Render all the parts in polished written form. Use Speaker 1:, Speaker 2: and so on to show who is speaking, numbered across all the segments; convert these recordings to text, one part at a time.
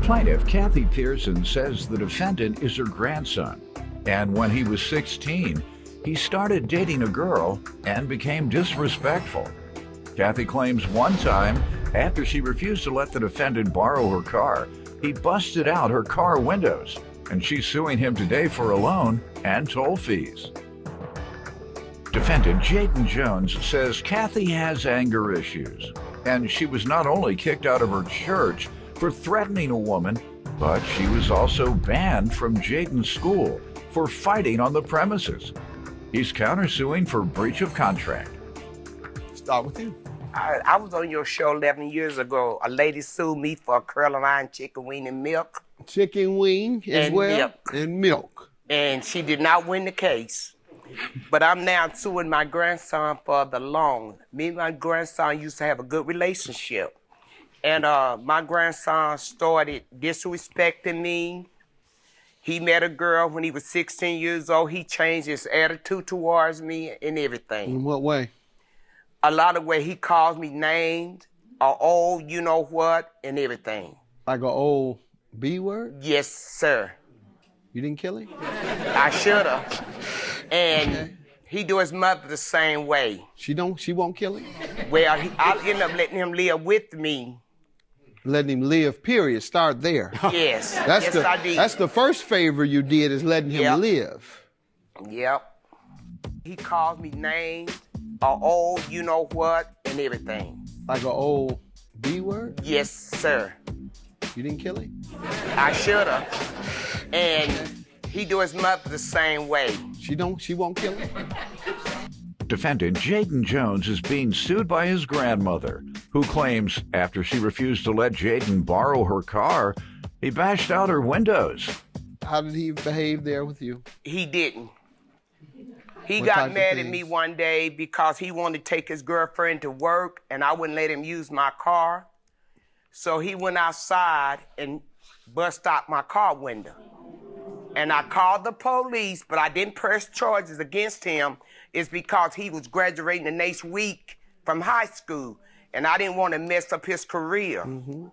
Speaker 1: Plaintiff Kathy Pearson says the defendant is her grandson, and when he was 16, he started dating a girl and became disrespectful. Kathy claims one time, after she refused to let the defendant borrow her car, he busted out her car windows, and she's suing him today for a loan and toll fees. Defendant Jaden Jones says Kathy has anger issues, and she was not only kicked out of her church for threatening a woman, but she was also banned from Jaden's school for fighting on the premises. He's countersuing for breach of contract.
Speaker 2: Start with you.
Speaker 3: I was on your show 11 years ago. A lady sued me for a curling iron chicken wing and milk.
Speaker 2: Chicken wing as
Speaker 3: And
Speaker 2: well,
Speaker 3: milk.
Speaker 2: and milk.
Speaker 3: And she did not win the case. But I'm now suing my grandson for the loan. Me and my grandson used to have a good relationship. And my grandson started disrespecting me. He met a girl when he was 16 years old. He changed his attitude towards me and everything.
Speaker 2: In what way?
Speaker 3: A lot of way he calls me names, or oh, you know what, and everything.
Speaker 2: Like an old B word?
Speaker 3: Yes, sir.
Speaker 2: You didn't kill him?
Speaker 3: I should have. And he do his mother the same way.
Speaker 2: She won't kill him?
Speaker 3: Well, I'll end up letting him live with me.
Speaker 2: Letting him live, period. Start there.
Speaker 3: Yes, I did.
Speaker 2: That's the first favor you did, is letting him live.
Speaker 3: Yep. He calls me names, or oh, you know what, and everything.
Speaker 2: Like an old B word?
Speaker 3: Yes, sir.
Speaker 2: You didn't kill him?
Speaker 3: I should have. And he do his mother the same way.
Speaker 2: She won't kill him?
Speaker 1: Defendant Jaden Jones is being sued by his grandmother, who claims after she refused to let Jaden borrow her car, he bashed out her windows.
Speaker 2: How did he behave there with you?
Speaker 3: He didn't. He
Speaker 2: What
Speaker 3: got
Speaker 2: type of
Speaker 3: mad at
Speaker 2: things?
Speaker 3: me one day because he wanted to take his girlfriend to work and I wouldn't let him use my car. So he went outside and bust out my car window. And I called the police, but I didn't press charges against him. It's because he was graduating the next week from high school, and I didn't want to mess up his career.
Speaker 2: Mm-hmm.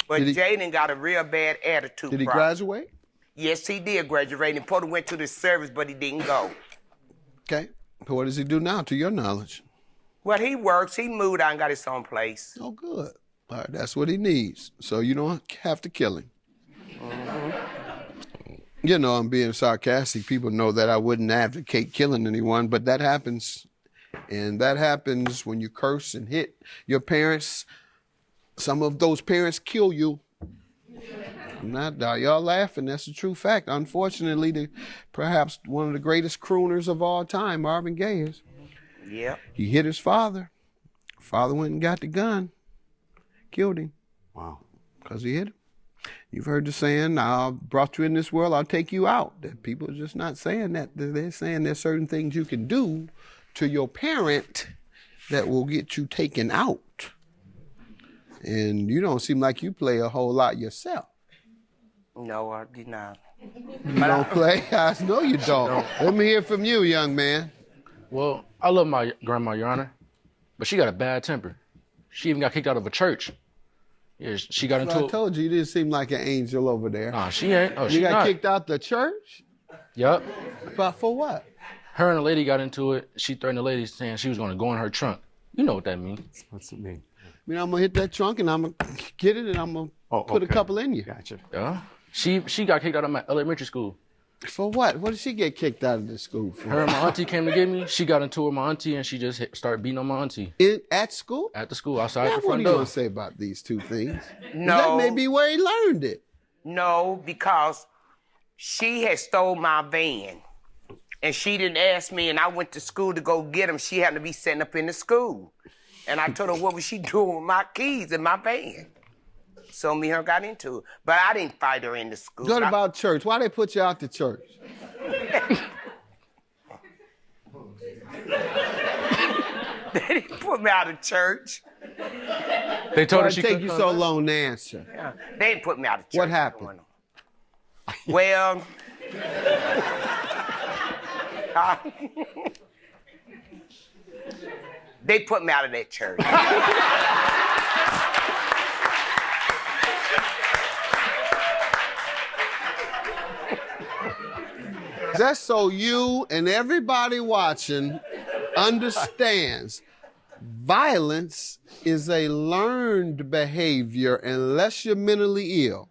Speaker 3: But
Speaker 2: Did he-
Speaker 3: Jaden got a real bad attitude.
Speaker 2: Did he
Speaker 3: problem.
Speaker 2: graduate?
Speaker 3: Yes, he did graduate, and probably went to the service, but he didn't go.
Speaker 2: Okay. So what does he do now, to your knowledge?
Speaker 3: Well, he works. He moved out and got his own place.
Speaker 2: Oh, good. All right, that's what he needs. So you don't have to kill him. You know, I'm being sarcastic. People know that I wouldn't advocate killing anyone, but that happens. And that happens when you curse and hit your parents. Some of those parents kill you. I'm not, y'all laughing, that's a true fact. Unfortunately, perhaps one of the greatest crooners of all time, Marvin Gaye is.
Speaker 3: Yep.
Speaker 2: He hit his father. Father went and got the gun, killed him.
Speaker 4: Wow.
Speaker 2: Because he hit him. You've heard the saying, I brought you in this world, I'll take you out. That people are just not saying that. They're saying there's certain things you can do to your parent that will get you taken out. And you don't seem like you play a whole lot yourself.
Speaker 3: No, I did not.
Speaker 2: You don't play? I know you don't. Let me hear from you, young man.
Speaker 5: Well, I love my grandma, Your Honor, but she got a bad temper. She even got kicked out of a church. Yeah, she got into
Speaker 2: I
Speaker 5: it.
Speaker 2: told you, you didn't seem like an angel over there.
Speaker 5: Nah, she ain't. Oh, she
Speaker 2: You got
Speaker 5: not.
Speaker 2: kicked out the church?
Speaker 5: Yup.
Speaker 2: But for what?
Speaker 5: Her and a lady got into it. She threatened the lady saying she was going to go in her trunk. You know what that means.
Speaker 4: What's it mean?
Speaker 2: I mean, I'm going to hit that trunk and I'm going to get it and I'm going to put a
Speaker 4: okay.
Speaker 2: couple in you.
Speaker 4: Gotcha.
Speaker 5: Yeah. She got kicked out of my elementary school.
Speaker 2: For what? What did she get kicked out of the school for?
Speaker 5: Her and my auntie came to get me. She got into it with my auntie and she just started beating on my auntie
Speaker 2: At school?
Speaker 5: at the school outside
Speaker 2: Now,
Speaker 5: the
Speaker 2: what are
Speaker 5: front
Speaker 2: you
Speaker 5: door.
Speaker 2: going to say about these two things?
Speaker 3: No.
Speaker 2: That may be where he learned it.
Speaker 3: No, because she had stole my van. And she didn't ask me, and I went to school to go get him. She happened to be sitting up in the school. And I told her, what was she doing with my keys in my van? So me and her got into it. But I didn't fight her in the school.
Speaker 2: What about church? Why they put you out the church?
Speaker 3: They didn't put me out of church.
Speaker 5: They told
Speaker 2: Why
Speaker 5: her
Speaker 2: it
Speaker 5: she
Speaker 2: take
Speaker 5: couldn't
Speaker 2: you
Speaker 5: come
Speaker 2: so
Speaker 5: back.
Speaker 2: long to answer?
Speaker 3: Yeah, they didn't put me out of church.
Speaker 2: What happened?
Speaker 3: Well, they put me out of that church.
Speaker 2: Just so you and everybody watching understands, violence is a learned behavior unless you're mentally ill.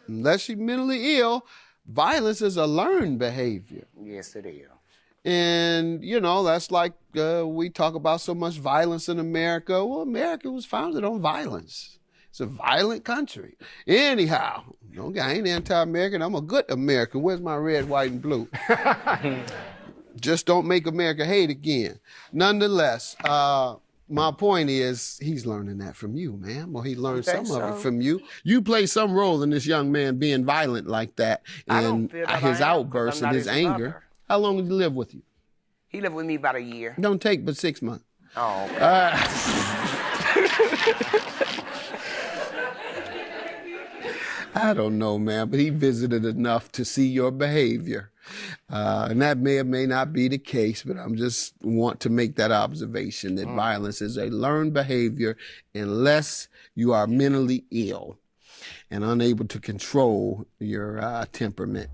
Speaker 2: Unless you're mentally ill, violence is a learned behavior.
Speaker 3: Yes, it is.
Speaker 2: And, you know, that's like we talk about so much violence in America. Well, America was founded on violence. It's a violent country. Anyhow, okay, I ain't anti-American. I'm a good American. Where's my red, white, and blue? Just don't make America hate again. Nonetheless, my point is he's learning that from you, man. Well, he learned some of it from you. You play some role in this young man being violent like that and his outbursts and his anger.
Speaker 3: Lover.
Speaker 2: How long did he live with you?
Speaker 3: He lived with me about a year.
Speaker 2: Don't take but 6 months.
Speaker 3: Oh, okay.
Speaker 2: I don't know, man, but he visited enough to see your behavior. And that may or may not be the case, but I'm just want to make that observation that violence is a learned behavior unless you are mentally ill and unable to control your temperament.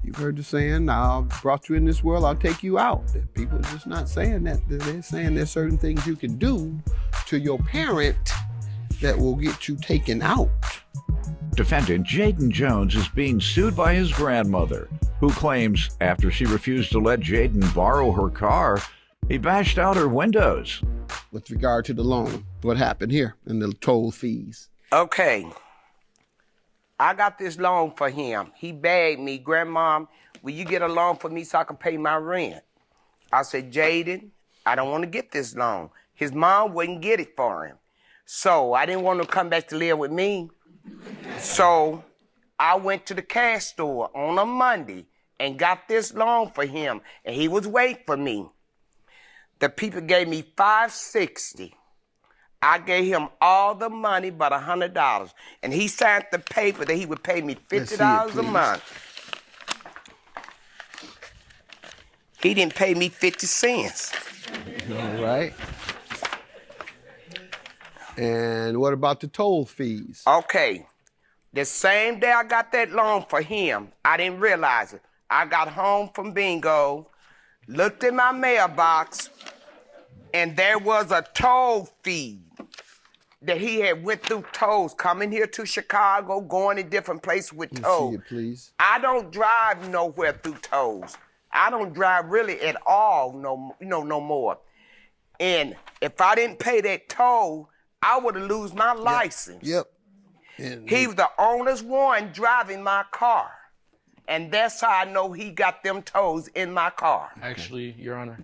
Speaker 2: You've heard the saying, I brought you in this world, I'll take you out. People are just not saying that. They're saying there's certain things you can do to your parent that will get you taken out.
Speaker 1: Defendant Jaden Jones is being sued by his grandmother, who claims after she refused to let Jaden borrow her car, he bashed out her windows.
Speaker 2: With regard to the loan, what happened here and the toll fees?
Speaker 3: Okay. I got this loan for him. He begged me, Grandma, will you get a loan for me so I can pay my rent? I said, Jaden, I don't want to get this loan. His mom wouldn't get it for him. So I didn't want him to come back to live with me. So I went to the cash store on a Monday and got this loan for him, and he was waiting for me. The people gave me $560. I gave him all the money but $100, and he signed the paper that he would pay me $50 a month. He didn't pay me 50 cents.
Speaker 2: All right. And what about the toll fees?
Speaker 3: Okay. The same day I got that loan for him, I didn't realize it. I got home from bingo, looked in my mailbox, and there was a toll fee that he had went through tolls, coming here to Chicago, going to different places with tolls.
Speaker 2: See it, please.
Speaker 3: I don't drive nowhere through tolls. I don't drive really at all no more. And if I didn't pay that toll, I would have lose my license.
Speaker 2: Yep. And
Speaker 3: He was the only one driving my car. And that's how I know he got them tolls in my car.
Speaker 5: Actually, Your Honor,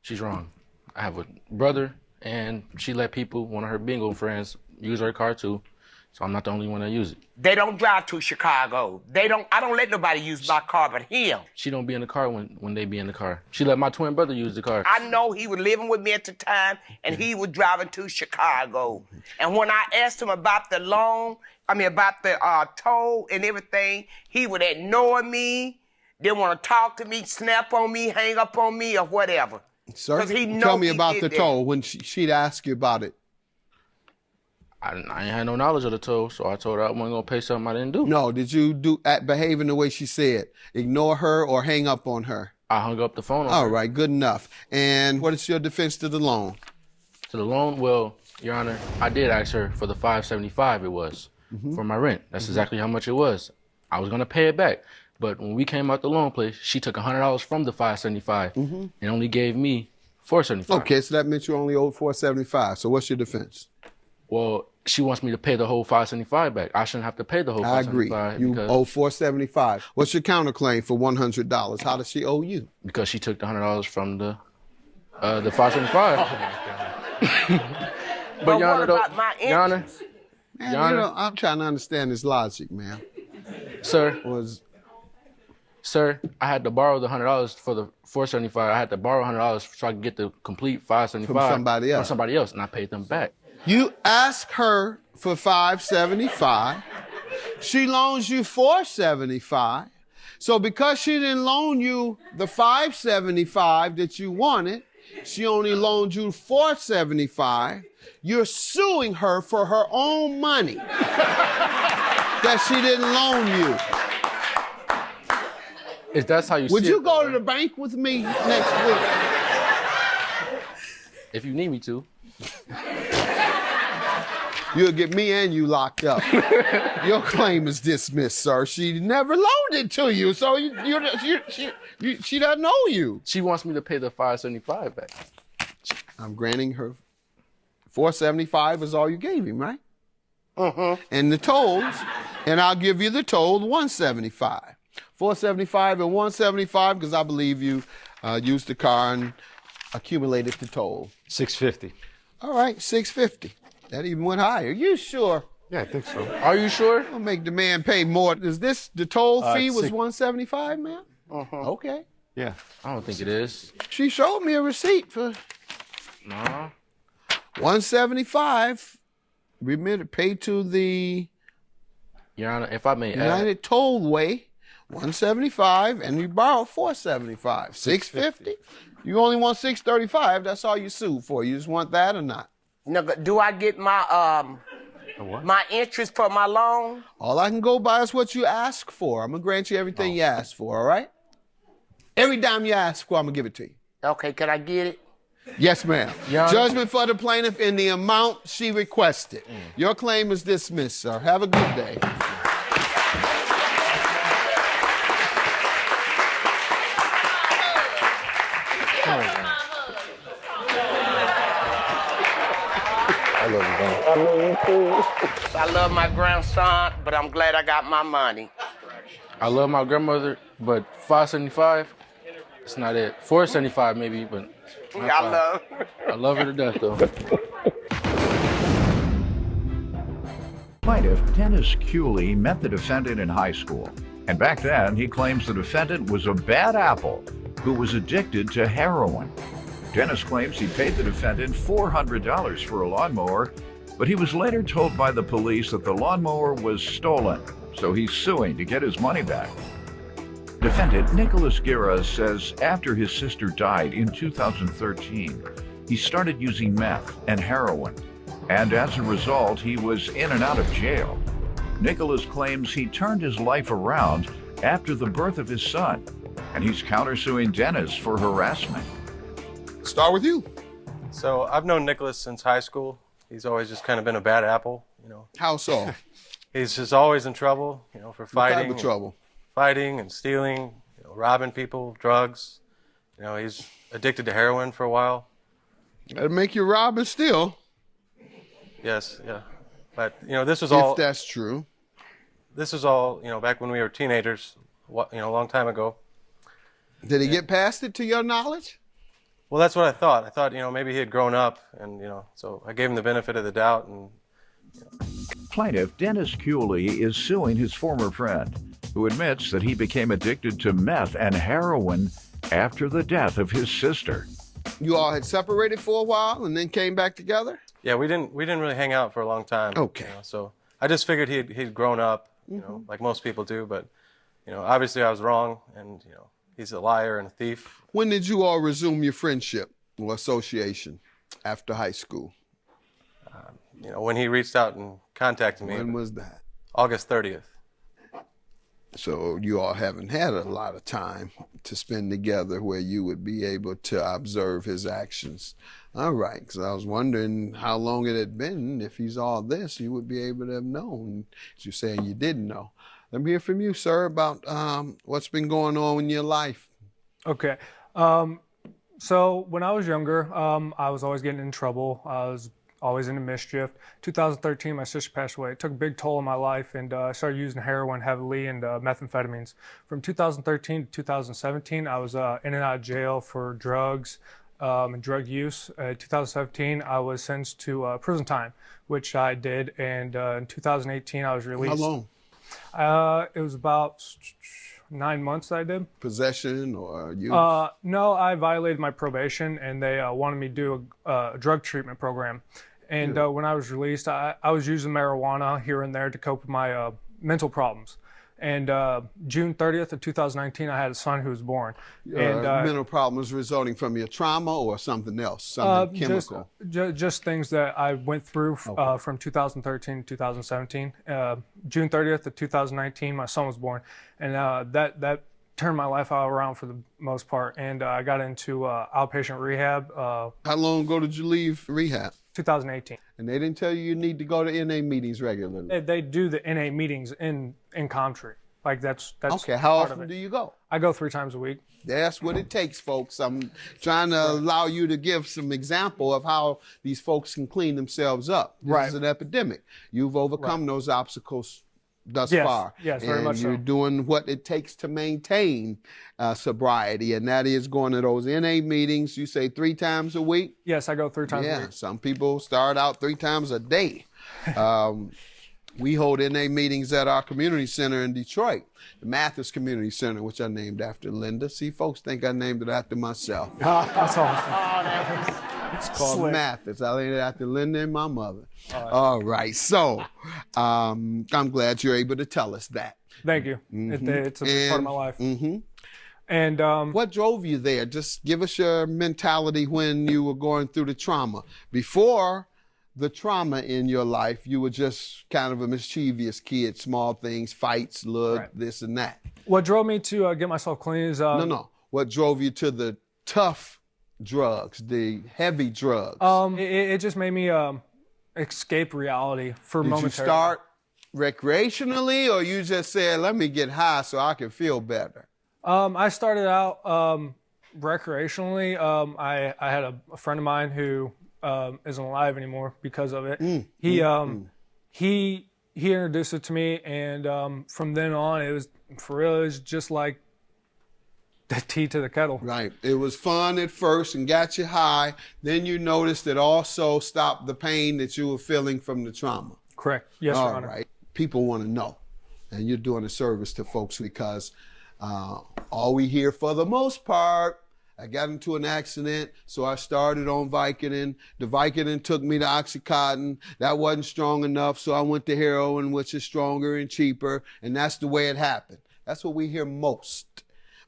Speaker 5: she's wrong. I have a brother, and she let people, one of her bingo friends, use her car too. So I'm not the only one that use it.
Speaker 3: They don't drive to Chicago. I don't let nobody use my car but him.
Speaker 5: She don't be in the car when they be in the car. She let my twin brother use the car.
Speaker 3: I know he was living with me at the time, and he was driving to Chicago. And when I asked him about the loan, about the toll and everything, he would ignore me, didn't want to talk to me, snap on me, hang up on me, or whatever.
Speaker 2: Sir,
Speaker 3: He
Speaker 2: tell me about the
Speaker 3: that.
Speaker 2: toll when she'd ask you about it.
Speaker 5: I ain't had no knowledge of the toll, so I told her I wasn't going to pay something I didn't do.
Speaker 2: No, did you behave in the way she said? Ignore her or hang up on her?
Speaker 5: I hung up the phone on
Speaker 2: All
Speaker 5: her.
Speaker 2: right, good enough. And what is your defense to the loan?
Speaker 5: To the loan, well, Your Honor, I did ask her for the $575 it was for my rent. That's exactly how much it was. I was going to pay it back. But when we came out the loan place, she took $100 from the $575 and only gave me $475.
Speaker 2: Okay, so that meant you only owed $475. So what's your defense?
Speaker 5: Well, she wants me to pay the whole $575 back. I shouldn't have to pay the whole $575.
Speaker 2: I agree. You owe $475. What's your counterclaim for $100? How does she owe you?
Speaker 5: Because she took the $100 from the $575.
Speaker 3: But
Speaker 5: Your
Speaker 3: what
Speaker 5: Honor,
Speaker 3: about my
Speaker 5: Your Honor,
Speaker 3: interest?
Speaker 2: Man,
Speaker 5: Your Honor.
Speaker 2: I'm trying to understand this logic, man.
Speaker 5: Sir, I had to borrow the $100 for the $475. I had to borrow $100 so I could get the complete $575
Speaker 2: From somebody else.
Speaker 5: And I paid them back.
Speaker 2: You ask her for $575. She loans you $475. So because she didn't loan you the $575 that you wanted, she only loaned you $475. You're suing her for her own money that she didn't loan you.
Speaker 5: If that's how you
Speaker 2: Would
Speaker 5: see
Speaker 2: you
Speaker 5: it,
Speaker 2: go
Speaker 5: though,
Speaker 2: to the bank with me next week?
Speaker 5: if you need me to.
Speaker 2: You'll get me and you locked up. Your claim is dismissed, sir. She never loaned it to you, so she doesn't know you.
Speaker 5: She wants me to pay the $575 back.
Speaker 2: I'm granting her $475 is all you gave him, right? And the tolls, and I'll give you the toll, $175. $475 and $175 because I believe you used the car and accumulated the toll.
Speaker 4: $650.
Speaker 2: All right, $650. That even went higher. You sure?
Speaker 4: Yeah, I think so.
Speaker 5: Are you sure?
Speaker 2: I'll make the man pay more. Is this the toll fee was
Speaker 4: six-
Speaker 2: $175, man? Okay.
Speaker 4: Yeah.
Speaker 5: I don't think it is.
Speaker 2: She showed me a receipt for
Speaker 5: Nah.
Speaker 2: $175. Remitted, paid to the
Speaker 5: Your Honor, if I may add,
Speaker 2: United Tollway, $175, and you borrowed $475. $650. You only want $635. That's all you sued for. You just want that or not?
Speaker 3: Now, do I get my my interest for my loan?
Speaker 2: All I can go by is what you ask for. I'm gonna grant you everything you ask for. All right? Every dime you ask for, I'm gonna give it to you.
Speaker 3: Okay, can I get it?
Speaker 2: Yes, ma'am.
Speaker 5: Your Honor.
Speaker 2: Judgment for the plaintiff in the amount she requested. Your claim is dismissed, sir. Have a good day.
Speaker 3: I love my grandson, but I'm glad I got my money.
Speaker 5: I love my grandmother, but $575, it's not it. $475 maybe, but not
Speaker 3: I
Speaker 5: five.
Speaker 3: love.
Speaker 5: I love her to death though.
Speaker 1: Plaintiff Dennis Cooley met the defendant in high school. And back then, he claims the defendant was a bad apple who was addicted to heroin. Dennis claims he paid the defendant $400 for a lawnmower, but he was later told by the police that the lawnmower was stolen, so he's suing to get his money back. Defendant Nicholas Guerra says after his sister died in 2013, he started using meth and heroin, and as a result, he was in and out of jail. Nicholas claims he turned his life around after the birth of his son, and he's countersuing Dennis for harassment.
Speaker 2: Start with you.
Speaker 6: So I've known Nicholas since high school. He's always just kind of been a bad apple, you know.
Speaker 2: How so?
Speaker 6: He's just always in trouble, you know, for
Speaker 2: What
Speaker 6: fighting.
Speaker 2: type of trouble?
Speaker 6: Fighting and stealing, you know, robbing people, drugs. You know, he's addicted to heroin for a while.
Speaker 2: That'll make you rob and steal,
Speaker 6: Yes, yeah. But, you know, this was
Speaker 2: if
Speaker 6: all,
Speaker 2: that's true.
Speaker 6: you know, back when we were teenagers, you know, a long time ago.
Speaker 2: Did he get past it to your knowledge?
Speaker 6: Well, that's what I thought. I thought, you know, maybe he had grown up and, you know, so I gave him the benefit of the doubt and
Speaker 1: Plaintiff Dennis Cooley is suing his former friend, who admits that he became addicted to meth and heroin after the death of his sister.
Speaker 2: You all had separated for a while and then came back together?
Speaker 6: yeah, we didn't really hang out for a long time.
Speaker 2: Okay.
Speaker 6: You know, so I just figured he'd grown up, you know, like most people do. But, you know, obviously I was wrong, and you know, he's a liar and a thief.
Speaker 2: When did you all resume your friendship or association after high school?
Speaker 6: You know, when he reached out and contacted me,
Speaker 2: When was that?
Speaker 6: August 30th.
Speaker 2: So you all haven't had a lot of time to spend together where you would be able to observe his actions. All right, because I was wondering how long it had been. If he's all this, you would be able to have known. You're saying you didn't know. Let me hear from you, sir, about what's been going on in your life.
Speaker 7: Okay. So when I was younger, I was always getting in trouble. I was always into mischief. 2013, my sister passed away. It took a big toll on my life, and I started using heroin heavily and methamphetamines. From 2013 to 2017, I was in and out of jail for drugs and drug use. 2017, I was sentenced to prison time, which I did, and in 2018, I was released.
Speaker 2: How long?
Speaker 7: It was about 9 months that I did.
Speaker 2: Possession or use?
Speaker 7: No, I violated my probation, and they wanted me to do a drug treatment program. And when I was released, I was using marijuana here and there to cope with my mental problems. And June 30th of 2019, I had a son who was born. And
Speaker 2: mental problems resulting from your trauma or something else, something chemical?
Speaker 7: Just things that I went through from 2013 to 2017. June 30th of 2019, my son was born. And that turned my life around for the most part, and I got into outpatient rehab.
Speaker 2: How long ago did you leave rehab?
Speaker 7: 2018.
Speaker 2: And they didn't tell you need to go to NA meetings regularly.
Speaker 7: They do the NA meetings in Comtree. Like that's
Speaker 2: Okay, how
Speaker 7: part of
Speaker 2: often
Speaker 7: it.
Speaker 2: do you go?
Speaker 7: I go 3 times a week.
Speaker 2: That's what it takes, folks. I'm trying to allow you to give some example of how these folks can clean themselves up. This is an epidemic. You've overcome those obstacles thus far.
Speaker 7: Yes, very
Speaker 2: and
Speaker 7: much so.
Speaker 2: you're doing what it takes to maintain sobriety, and that is going to those NA meetings. You say 3 times a week?
Speaker 7: Yes, I go 3 times a
Speaker 2: Yeah,
Speaker 7: week.
Speaker 2: some people start out 3 times a day. We hold NA meetings at our community center in Detroit, the Mathis Community Center, which I named after Linda. See, folks think I named it after myself.
Speaker 7: That's awesome.
Speaker 2: It's called
Speaker 7: Slick.
Speaker 2: Mathis. I named it after Linda and my mother. All right. So I'm glad you're able to tell us that.
Speaker 7: Thank you. It's a big part of my life. And
Speaker 2: What drove you there? Just give us your mentality when you were going through the trauma. Before the trauma in your life, you were just kind of a mischievous kid, small things, fights, this and that.
Speaker 7: what drove me to get myself clean is
Speaker 2: No. What drove you to the tough drugs, the heavy drugs?
Speaker 7: it just made me escape reality for
Speaker 2: Did you
Speaker 7: momentarily.
Speaker 2: start recreationally, or you just said, let me get high so I can feel better?
Speaker 7: I started out recreationally. I had a friend of mine who isn't alive anymore because of it. He introduced it to me, and from then on, it was just like the tea to the kettle.
Speaker 2: Right. It was fun at first and got you high. Then you noticed it also stopped the pain that you were feeling from the trauma.
Speaker 7: Correct. Yes, Your
Speaker 2: All
Speaker 7: Honor.
Speaker 2: right. People want to know, and you're doing a service to folks because all we hear for the most part, I got into an accident, so I started on Vicodin. The Vicodin took me to Oxycontin. That wasn't strong enough, so I went to heroin, which is stronger and cheaper, and that's the way it happened. That's what we hear most.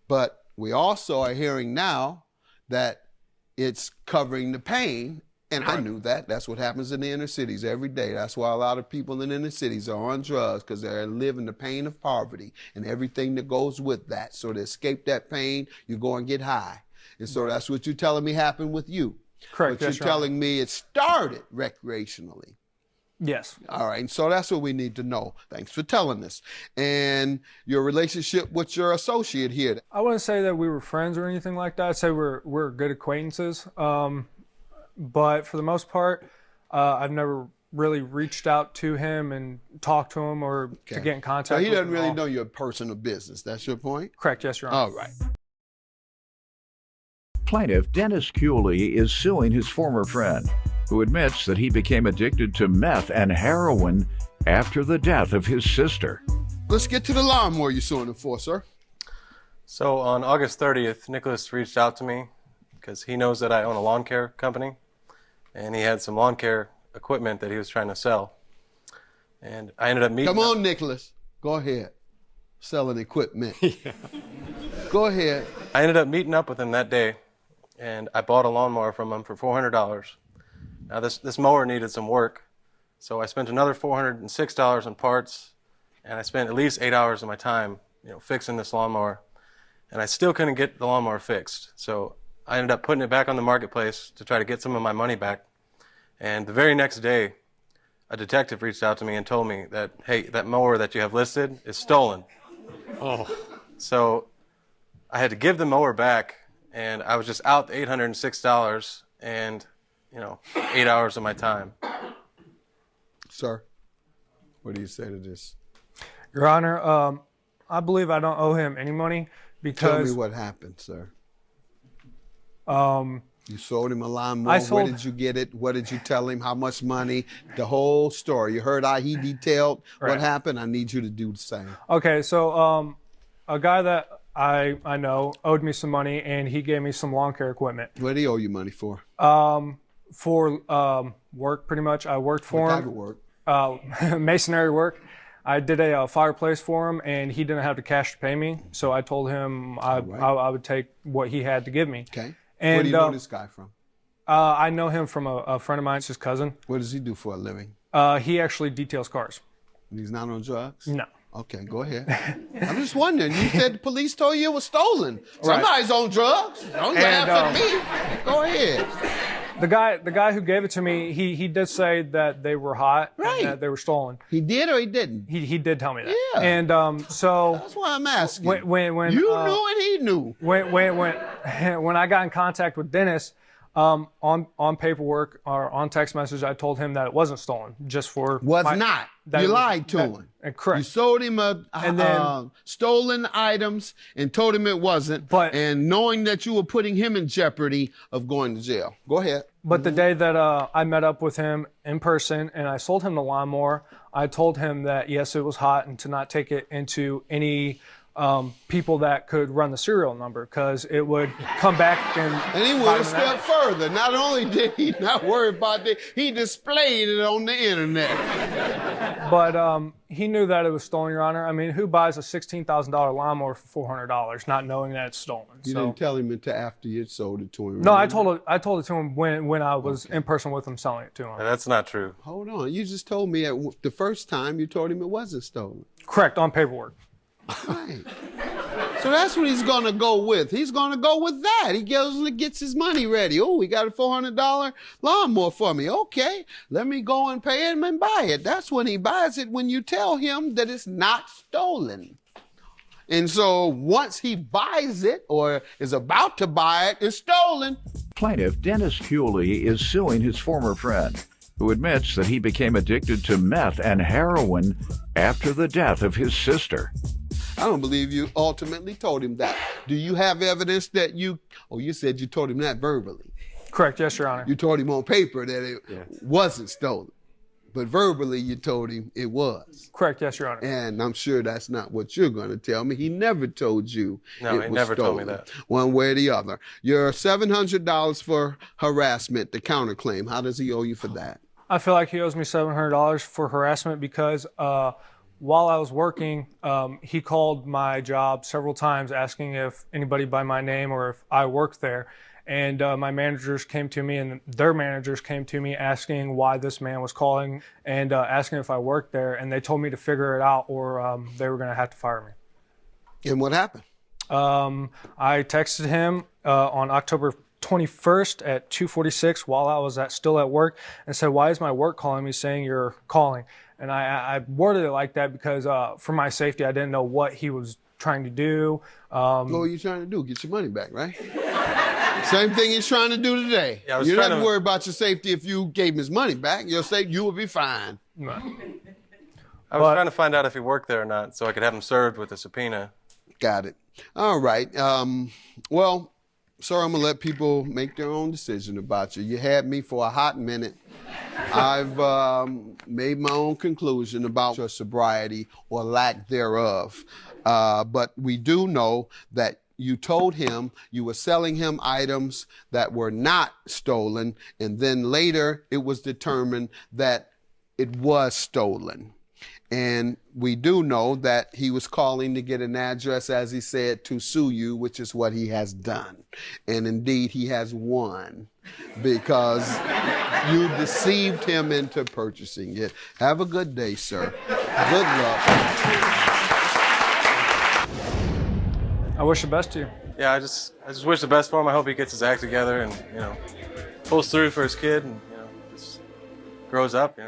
Speaker 2: But we also are hearing now that it's covering the pain, and I knew that. That's what happens in the inner cities every day. That's why a lot of people in the inner cities are on drugs, because they're living the pain of poverty and everything that goes with that. So to escape that pain, you go and get high. And so that's what you're telling me happened with you.
Speaker 7: Correct.
Speaker 2: But
Speaker 7: Yes,
Speaker 2: you're
Speaker 7: Your Honor.
Speaker 2: telling me it started recreationally.
Speaker 7: Yes.
Speaker 2: All right, and so that's what we need to know. Thanks for telling us. And your relationship with your associate here.
Speaker 7: I wouldn't say that we were friends or anything like that. I'd say we're good acquaintances. But for the most part, I've never really reached out to him and talked to him or to get in contact
Speaker 2: So he
Speaker 7: with
Speaker 2: doesn't
Speaker 7: him at
Speaker 2: really
Speaker 7: all.
Speaker 2: know your personal business. That's your point?
Speaker 7: Correct. Yes, Your Honor.
Speaker 2: All right.
Speaker 1: Plaintiff Dennis Cooley is suing his former friend, who admits that he became addicted to meth and heroin after the death of his sister.
Speaker 2: Let's get to the lawnmower you're suing him for, sir.
Speaker 6: So on August 30th, Nicholas reached out to me because he knows that I own a lawn care company, and he had some lawn care equipment that he was trying to sell. And I ended up meeting.
Speaker 2: Come on, Nicholas. Go ahead. Selling equipment. Go ahead.
Speaker 6: I ended up meeting up with him that day, and I bought a lawnmower from him for $400. Now this mower needed some work, so I spent another $406 on parts, and I spent at least 8 hours of my time, fixing this lawnmower, and I still couldn't get the lawnmower fixed. So I ended up putting it back on the marketplace to try to get some of my money back. And the very next day, a detective reached out to me and told me that, hey, that mower that you have listed is stolen. Oh. So I had to give the mower back, and I was just out the $806 and, 8 hours of my time.
Speaker 2: Sir, what do you say to this?
Speaker 7: Your Honor, I believe I don't owe him any money
Speaker 2: Tell me
Speaker 7: because
Speaker 2: what happened, sir. You sold him a lawnmower.
Speaker 7: I
Speaker 2: Where
Speaker 7: sold-
Speaker 2: did you get it? What did you tell him? How much money? The whole story. You heard how he detailed what
Speaker 7: Right.
Speaker 2: happened. I need you to do the same.
Speaker 7: Okay, so a guy that I know owed me some money, and he gave me some lawn care equipment
Speaker 2: What do he owe you money for?
Speaker 7: for work. Pretty much, I worked for
Speaker 2: What type
Speaker 7: him.
Speaker 2: of work?
Speaker 7: Masonry work. I did a fireplace for him, and he didn't have the cash to pay me. So I told him I would take what he had to give me.
Speaker 2: Okay.
Speaker 7: And
Speaker 2: Where do you know this guy from?
Speaker 7: I know him from a friend of mine. It's his cousin.
Speaker 2: What does he do for a living?
Speaker 7: He actually details cars.
Speaker 2: He's not on drugs?
Speaker 7: No.
Speaker 2: Okay, go ahead. I'm just wondering. You said the police told you it was stolen. Somebody's on drugs. Don't laugh at me. Go ahead.
Speaker 7: The guy who gave it to me, he did say that they were hot,
Speaker 2: Right.
Speaker 7: and that they were stolen.
Speaker 2: He did or he didn't?
Speaker 7: He did tell me that.
Speaker 2: Yeah.
Speaker 7: And so
Speaker 2: That's why I'm asking.
Speaker 7: when
Speaker 2: you knew and he knew.
Speaker 7: when I got in contact with Dennis, on paperwork or on text message, I told him that it wasn't stolen, just for
Speaker 2: Not. You lied to him.
Speaker 7: Correct.
Speaker 2: You sold him
Speaker 7: then-
Speaker 2: stolen items and told him it wasn't. And knowing that you were putting him in jeopardy of going to jail. Go ahead.
Speaker 7: But the day that I met up with him in person and I sold him the lawnmower, I told him that yes, it was hot and to not take it into any people that could run the serial number because it would come back and
Speaker 2: he went a step further. Not only did he not worry about it, he displayed it on the internet.
Speaker 7: But he knew that it was stolen, Your Honor. I mean, who buys a $16,000 lawnmower for $400 not knowing that it's stolen?
Speaker 2: You didn't tell him until after you sold it to him.
Speaker 7: No, I told it to him when I was in person with him selling it to him.
Speaker 6: That's not true.
Speaker 2: Hold on. You just told me the first time you told him it wasn't stolen.
Speaker 7: Correct, on paperwork.
Speaker 2: Right. So that's what he's going to go with. He's going to go with that. He goes and gets his money ready. Oh, he got a $400 lawnmower for me. Okay, let me go and pay him and buy it. That's when he buys it, when you tell him that it's not stolen. And so once he buys it or is about to buy it, it's stolen.
Speaker 1: Plaintiff Dennis Cooley is suing his former friend, who admits that he became addicted to meth and heroin after the death of his sister.
Speaker 2: I don't believe you ultimately told him that. Do you have evidence that you said you told him that verbally.
Speaker 7: Correct, yes, Your Honor.
Speaker 2: You told him on paper that it wasn't stolen. But verbally you told him it was.
Speaker 7: Correct, yes, Your Honor.
Speaker 2: And I'm sure that's not what you're going to tell me. He never told you
Speaker 6: No,
Speaker 2: it
Speaker 6: he
Speaker 2: was
Speaker 6: never told
Speaker 2: stolen,
Speaker 6: me that.
Speaker 2: one way or the other. Your $700 for harassment, the counterclaim, how does he owe you for that?
Speaker 7: I feel like he owes me $700 for harassment because while I was working, he called my job several times asking if anybody by my name or if I worked there. And my managers came to me and their managers came to me asking why this man was calling and asking if I worked there. And they told me to figure it out or they were going to have to fire me.
Speaker 2: And what happened?
Speaker 7: I texted him on October 21st at 2:46 while I was still at work and said, why is my work calling me saying you're calling? And I worded it like that because for my safety, I didn't know what he was trying to do.
Speaker 2: What were you trying to do? Get your money back, right? Same thing he's trying to do today.
Speaker 6: Yeah,
Speaker 2: you don't have to worry about your safety if you gave him his money back. You'll say you will be fine.
Speaker 6: I was trying to find out if he worked there or not so I could have him served with a subpoena.
Speaker 2: Got it. All right. Well, sir, I'm going to let people make their own decision about you. You had me for a hot minute. I've made my own conclusion about your sobriety or lack thereof. But we do know that you told him you were selling him items that were not stolen, and then later it was determined that it was stolen. And we do know that he was calling to get an address, as he said, to sue you, which is what he has done. And indeed, he has won because you deceived him into purchasing it. Have a good day, sir. Good luck.
Speaker 7: I wish the best to you.
Speaker 6: Yeah, I just wish the best for him. I hope he gets his act together and, pulls through for his kid and, just grows up,